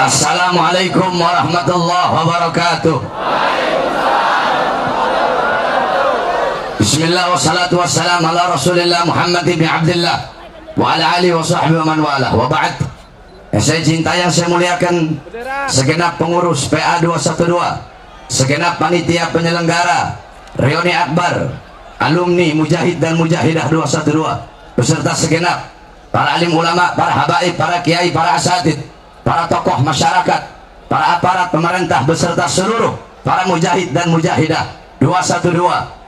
Assalamualaikum warahmatullahi wabarakatuh. Bismillah wassalatu wassalamu ala rasulillah Muhammad ibn Abdullah wa ala alihi wa sahbihi wa man wala wa ba'd. Yang saya cintai, yang saya muliakan segenap pengurus PA 212, segenap panitia penyelenggara reuni akbar, alumni mujahid dan mujahidah 212, beserta segenap para alim ulama, para habaib, para kiai, para asatid, para tokoh masyarakat, para aparat pemerintah, beserta seluruh para mujahid dan mujahidah 212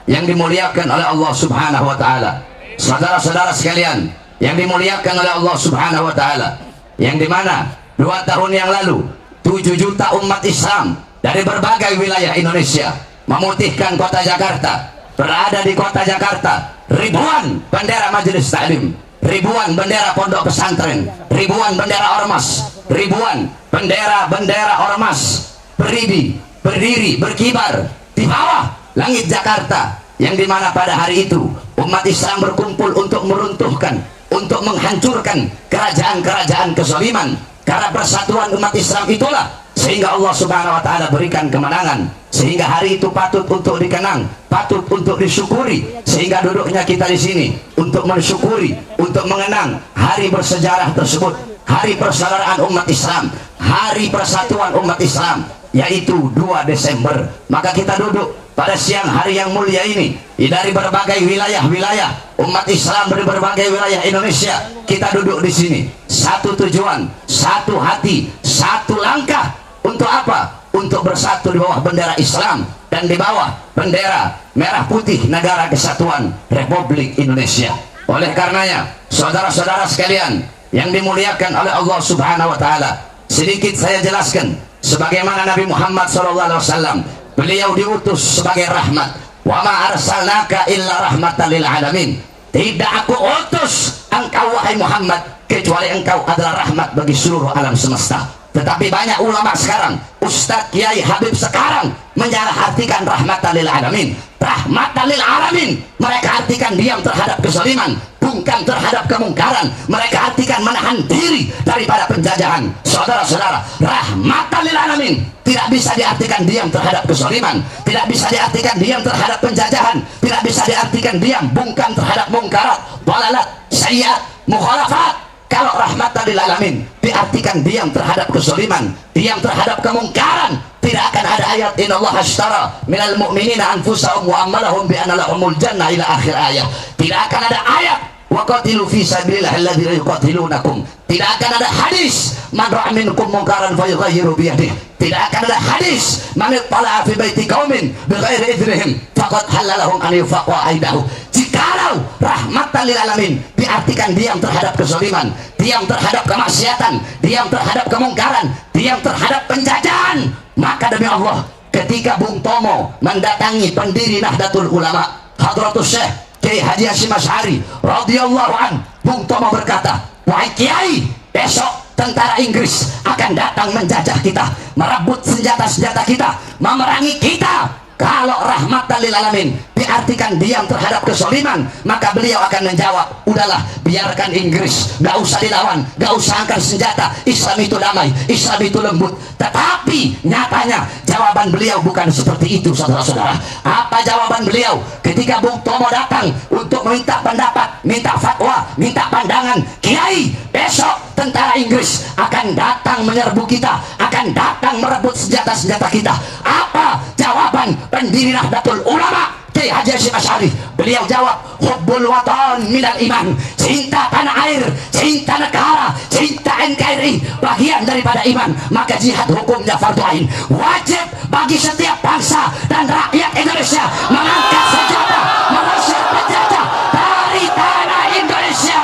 yang dimuliakan oleh Allah Subhanahu wa taala. Saudara-saudara sekalian yang dimuliakan oleh Allah Subhanahu wa taala, yang dimana 2 tahun yang lalu 7 juta umat Islam dari berbagai wilayah Indonesia memutihkan kota Jakarta. Berada di kota Jakarta ribuan bendera majelis taklim, ribuan bendera pondok pesantren, ribuan bendera ormas, ribuan bendera ormas berdiri berkibar di bawah langit Jakarta, yang dimana pada hari itu umat Islam berkumpul untuk meruntuhkan, untuk menghancurkan kerajaan-kerajaan kezaliman. Karena persatuan umat Islam itulah sehingga Allah Subhanahu wa taala berikan kemenangan, sehingga hari itu patut untuk dikenang, patut untuk disyukuri, sehingga duduknya kita di sini untuk mensyukuri, untuk mengenang hari bersejarah tersebut, hari persaudaraan umat Islam, hari persatuan umat Islam, yaitu 2 Desember. Maka kita duduk pada siang hari yang mulia ini dari berbagai wilayah-wilayah umat Islam dari berbagai wilayah Indonesia. Kita duduk di sini, satu tujuan, satu hati, satu langkah. Untuk apa? Untuk bersatu di bawah bendera Islam dan di bawah bendera merah putih Negara Kesatuan Republik Indonesia. Oleh karenanya, saudara-saudara sekalian yang dimuliakan oleh Allah Subhanahu wa taala, sedikit saya jelaskan sebagaimana Nabi Muhammad SAW, beliau diutus sebagai rahmat. Wa ma arsalnaka illa rahmatan lil alamin. Tidak aku utus engkau wahai Muhammad kecuali engkau adalah rahmat bagi seluruh alam semesta. Tetapi banyak ulama sekarang, Ustadz Kiai Habib sekarang menyalah artikan rahmatan lil alamin. Rahmatan lil alamin mereka artikan diam terhadap kezaliman, bungkam terhadap kemungkaran. Mereka artikan menahan diri daripada penjajahan. Saudara-saudara, rahmatan lil alamin tidak bisa diartikan diam terhadap kezaliman, tidak bisa diartikan diam terhadap penjajahan, tidak bisa diartikan diam bungkam terhadap mungkarat, dalalat, sayyiat, mukhalafat. Kalau rahmatan lil alamin diartikan diam terhadap kezaliman, diam terhadap kemungkaran, tidak akan ada ayat innallaha ashtara minal mu'minina anfusahum wa amwalahum bi anna lahumul jannah ila akhir ayat. Tidak akan ada ayat wa qatilu fi sabilillah alladzi yuqatilunakum. Tidak akan ada hadis man ra'a minkum munkaran falyughayyiru bi yadihi. Tidak akan ada hadis man ittala'a fi baiti qaumin bighairi idznihim faqad halalahum an yufaqa aidahu. Jikalau rahmatan lil alamin diartikan diam terhadap kezaliman, diam terhadap kemaksiatan, diam terhadap kemungkaran, diam terhadap penjajahan, maka demi Allah ketika Bung Tomo mendatangi pendiri Nahdlatul Ulama Hadratus Syekh Kiai Haji Hasyim Asy'ari radhiyallahu an, Bung Tomo berkata, wahai Kiai, besok tentara Inggris akan datang menjajah kita, merebut senjata-senjata kita, memerangi kita. Kalau rahmatan lil alamin diartikan diam terhadap kezaliman, maka beliau akan menjawab, udahlah biarkan Inggris, gak usah dilawan, gak usah angkat senjata, Islam itu damai, Islam itu lembut. Tetapi nyatanya jawaban beliau bukan seperti itu, saudara-saudara. Apa jawaban beliau ketika Bung Tomo datang untuk meminta pendapat, minta fatwa, minta pandangan? Kiai, besok tentara Inggris akan datang menyerbu kita, akan datang merebut senjata-senjata kita. Apa jawaban pendiri Nahdlatul Ulama Kiai Haji Hasyim Asy'ari? Beliau jawab, hubbul watan minal iman. Cinta tanah air, cinta negara, cinta NKRI bagian daripada iman. Maka jihad hukumnya fardu ain. Wajib bagi setiap bangsa dan rakyat Indonesia mengangkat senjata, mengusir penjajah dari tanah Indonesia.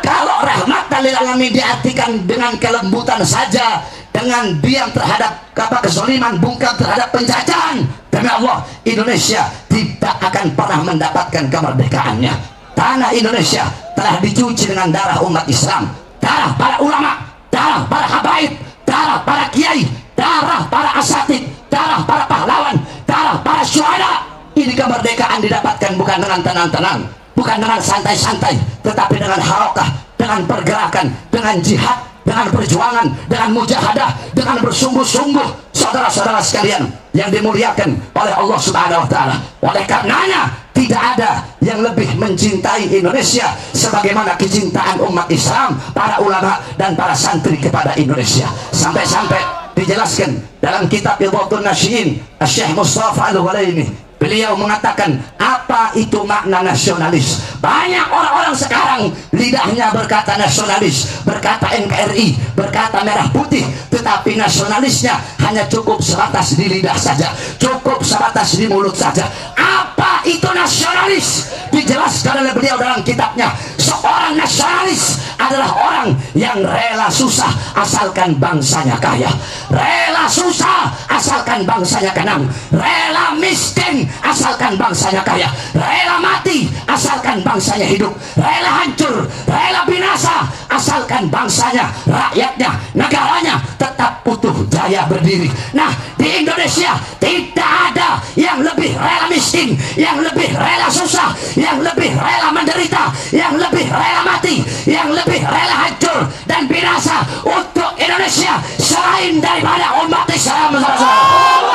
Kalau rahmatan lil alamin diartikan dengan kelembutan saja, dengan diam terhadap kezaliman, bungkam terhadap penjajahan, demi Allah Indonesia tidak akan pernah mendapatkan kemerdekaannya. Tanah Indonesia telah dicuci dengan darah umat Islam, darah para ulama, darah para habaib, darah para kiai, darah para asatid, darah para pahlawan, darah para syuhada. Ini kemerdekaan didapatkan bukan dengan tenang-tenang, bukan dengan santai-santai, tetapi dengan harokah, dengan pergerakan, dengan jihad, dengan perjuangan, dengan mujahadah, dengan bersungguh-sungguh, saudara-saudara sekalian yang dimuliakan oleh Allah Subhanahu wa taala. Oleh karenanya tidak ada yang lebih mencintai Indonesia sebagaimana kecintaan umat Islam, para ulama dan para santri kepada Indonesia. Sampai-sampai dijelaskan dalam kitab Idhatun Nasyiin Syekh Mustafa Al-Ghulaini, beliau mengatakan apa itu makna nasionalis. Banyak orang-orang sekarang lidahnya berkata nasionalis, berkata NKRI, berkata merah putih, tetapi nasionalisnya hanya cukup sebatas di lidah saja, cukup sebatas di mulut saja. Apa itu nasionalis? Dijelaskan oleh beliau dalam kitabnya. Seorang nasionalis adalah orang yang rela susah asalkan bangsanya kaya, rela susah asalkan bangsanya tenang, rela miskin asalkan bangsanya kaya, rela mati asalkan bangsanya hidup, rela hancur, rela binasa asalkan bangsanya, rakyatnya, negaranya tetap utuh jaya berdiri. Nah, di Indonesia tidak ada yang lebih rela miskin, yang lebih rela susah, yang lebih rela menderita, yang lebih rela mati, yang lebih rela hancur dan binasa untuk Indonesia selain daripada umat Islam. Allahu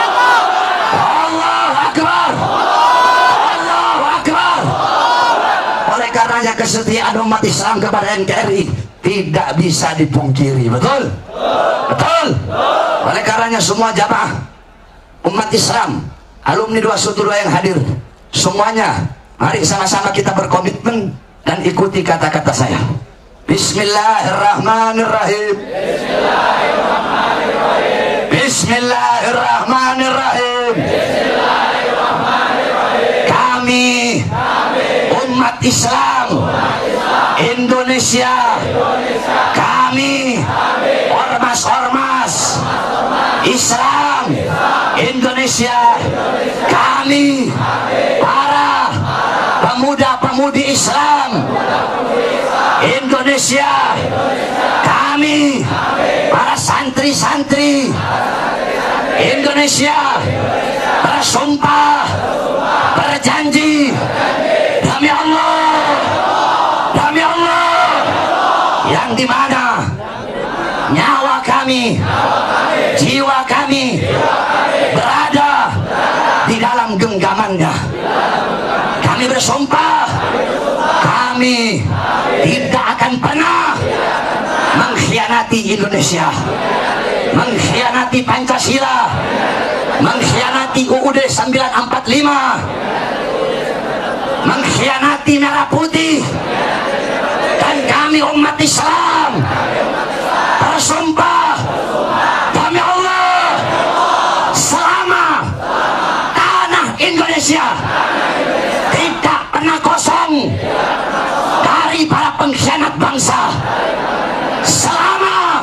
Akbar, Allahu Akbar. Oleh karenanya kesetiaan umat Islam kepada NKRI tidak bisa dipungkiri. Betul? Betul? Oleh karenanya semua jamaah umat Islam, alumni 212 yang hadir, semuanya mari sama-sama kita berkomitmen dan ikuti kata-kata saya. Bismillahirrahmanirrahim. Bismillahirrahmanirrahim. Bismillahirrahmanirrahim. Kami umat Islam Indonesia, kami ormas-ormas Islam Indonesia, kami para pemuda-pemudi Islam Indonesia, kami para santri-santri Indonesia bersumpah, berjanji demi Allah, demi Allah, yang dimana nyawa kami, jiwa kami berada di dalam genggamannya. Kami bersumpah, kami tidak akan pernah mengkhianati Indonesia, mengkhianati Pancasila, mengkhianati UUD 945, mengkhianati merah putih. Dan kami umat Islam bersumpah demi Allah, selama tanah Indonesia tidak pernah kosong dari para pengkhianat bangsa, selama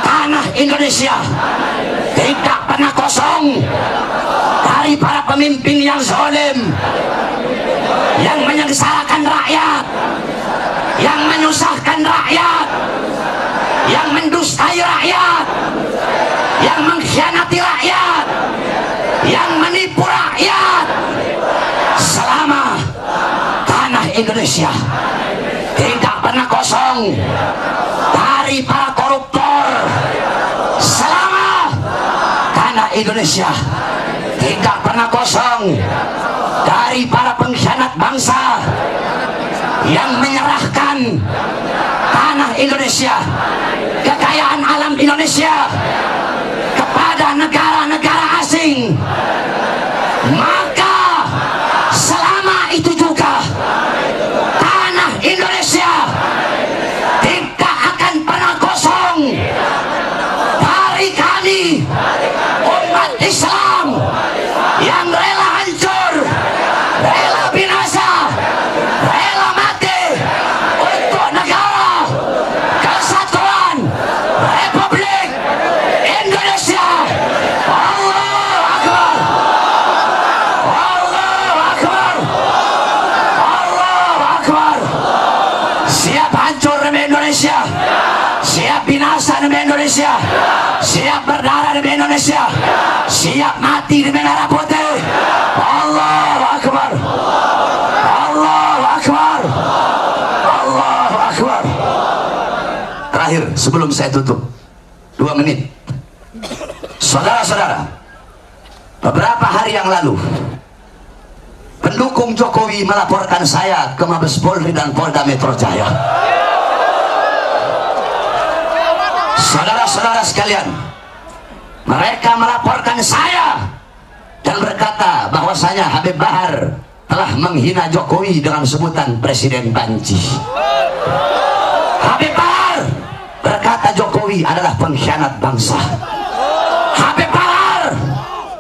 tanah Indonesia tidak pernah kosong dari para pemimpin yang zalim, yang menyengsarakan rakyat, yang menyusahkan rakyat, yang mendustai rakyat, yang mengkhianati rakyat, yang menipu rakyat. Selama tanah Indonesia tidak pernah kosong dari para koruptor, selama tanah Indonesia tidak pernah kosong dari para pengkhianat bangsa yang menyerahkan tanah Indonesia, kekayaan alam Indonesia kepada negara-negara asing, maka selama itu juga tanah Indonesia tidak akan pernah kosong dari kami umat Islam yang rela hancur, rela binasa, rela mati untuk negara kesatuan Republik Indonesia. Allahu Akbar, Allahu Akbar, Allahu Akbar. Siap hancur demi Indonesia, siap binasa demi Indonesia, siap berdarah demi Indonesia, siap mati demi merah putih. Allahu Akbar, Allahu Akbar, Allahu Akbar. terakhir sebelum saya tutup, 2 menit. Saudara-saudara, beberapa hari yang lalu pendukung Jokowi melaporkan saya ke Mabes Polri dan Polda Metro Jaya. Saudara-saudara sekalian, mereka melaporkan saya dan berkata bahwasanya Habib Bahar telah menghina Jokowi dengan sebutan Presiden Banci. Habib Bahar berkata Jokowi adalah pengkhianat bangsa. Habib Bahar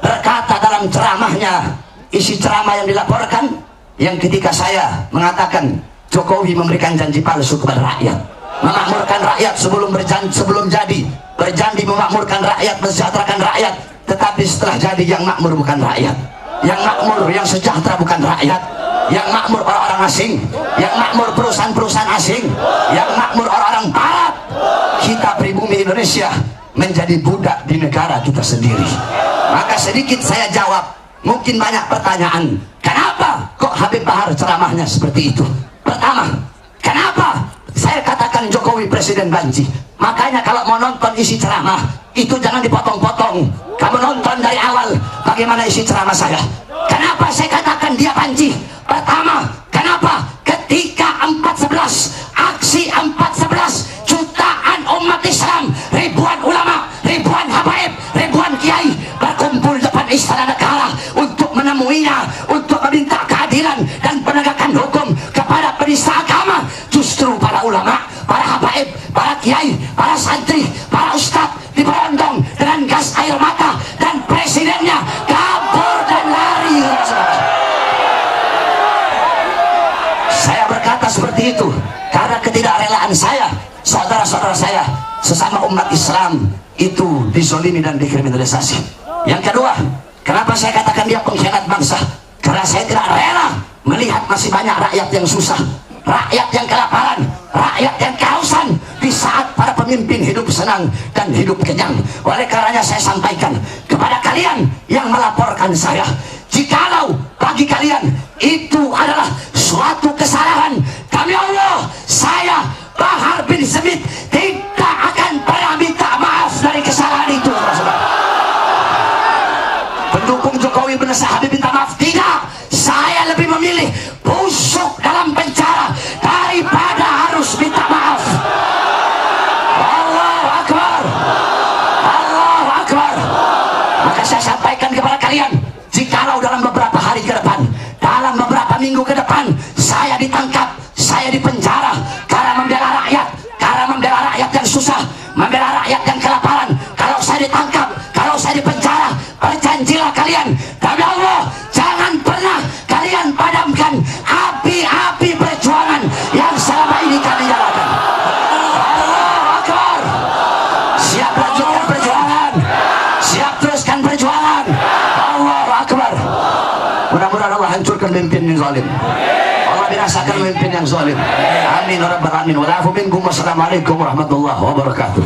berkata dalam ceramahnya, isi ceramah yang dilaporkan, yang ketika saya mengatakan Jokowi memberikan janji palsu kepada rakyat, memakmurkan rakyat sebelum jadi, berjanji memakmurkan rakyat, mensejahterakan rakyat, tetapi setelah jadi yang makmur bukan rakyat, yang makmur, yang sejahtera bukan rakyat, yang makmur orang-orang asing, yang makmur perusahaan-perusahaan asing, yang makmur orang-orang barat. Kita pribumi Indonesia menjadi budak di negara kita sendiri. Maka sedikit saya jawab, mungkin banyak pertanyaan, kenapa kok Habib Bahar ceramahnya seperti itu? Pertama, kenapa saya katakan Jokowi Presiden Banci? Makanya kalau mau nonton isi ceramah itu jangan dipotong-potong. Kamu nonton dari awal bagaimana isi ceramah saya. Kenapa saya katakan dia Banci? Pertama, kenapa ketika 4.11, aksi 4.11, jutaan umat Islam, ribuan ulama, ribuan habaib, ribuan kiai berkumpul depan istana negara untuk menemuinya, untuk meminta keadilan dan penegakan hukum kepada penista agama, justru para ulama, para habaib, para kiai, para santri, para ustadz diberondong dengan gas air mata dan presidennya kabur dan lari. Saya berkata seperti itu karena ketidakrelaan saya, saudara-saudara saya sesama umat Islam itu dizolimi dan dikriminalisasi. Yang kedua, kenapa saya katakan dia pengkhianat bangsa? Karena saya tidak rela melihat masih banyak rakyat yang susah, rakyat yang kelaparan, rakyat yang kehausan di saat para pemimpin hidup senang dan hidup kenyang. Oleh karenanya saya sampaikan kepada kalian yang melaporkan saya, jikalau bagi kalian itu adalah suatu kesalahan, demi Allah saya Bahar bin Smith tidak akan pernah minta maaf dari kesalahan itu. Pendukung Jokowi mendesak Habib minta maaf, tidak. Saya lebih memilih busuk dalam penjara daripada harus minta maaf. Allahu Akbar, Allahu Akbar. Maka saya sampaikan kepada kalian, jikalau dalam beberapa hari ke depan, dalam beberapa minggu ke depan, saya ditangkap, saya dipenjara karena membela rakyat, karena membela rakyat yang susah, membela rakyat yang kelaparan. Kalau saya ditangkap, kalau saya dipenjara, berjanjilah kalian, demi Allah, jangan pernah kalian padamkan api-api perjuangan yang selama ini kami jalankan. Allahu Akbar. Siap lanjutkan perjuangan, siap teruskan perjuangan. Allahu Akbar. Mudah-mudahan Allah hancurkan pemimpin yang zalim, Allah binasakan pemimpin yang zalim. Amin ya rabbal alamin. Wa la'afu minkum. Wassalamualaikum warahmatullahi wabarakatuh.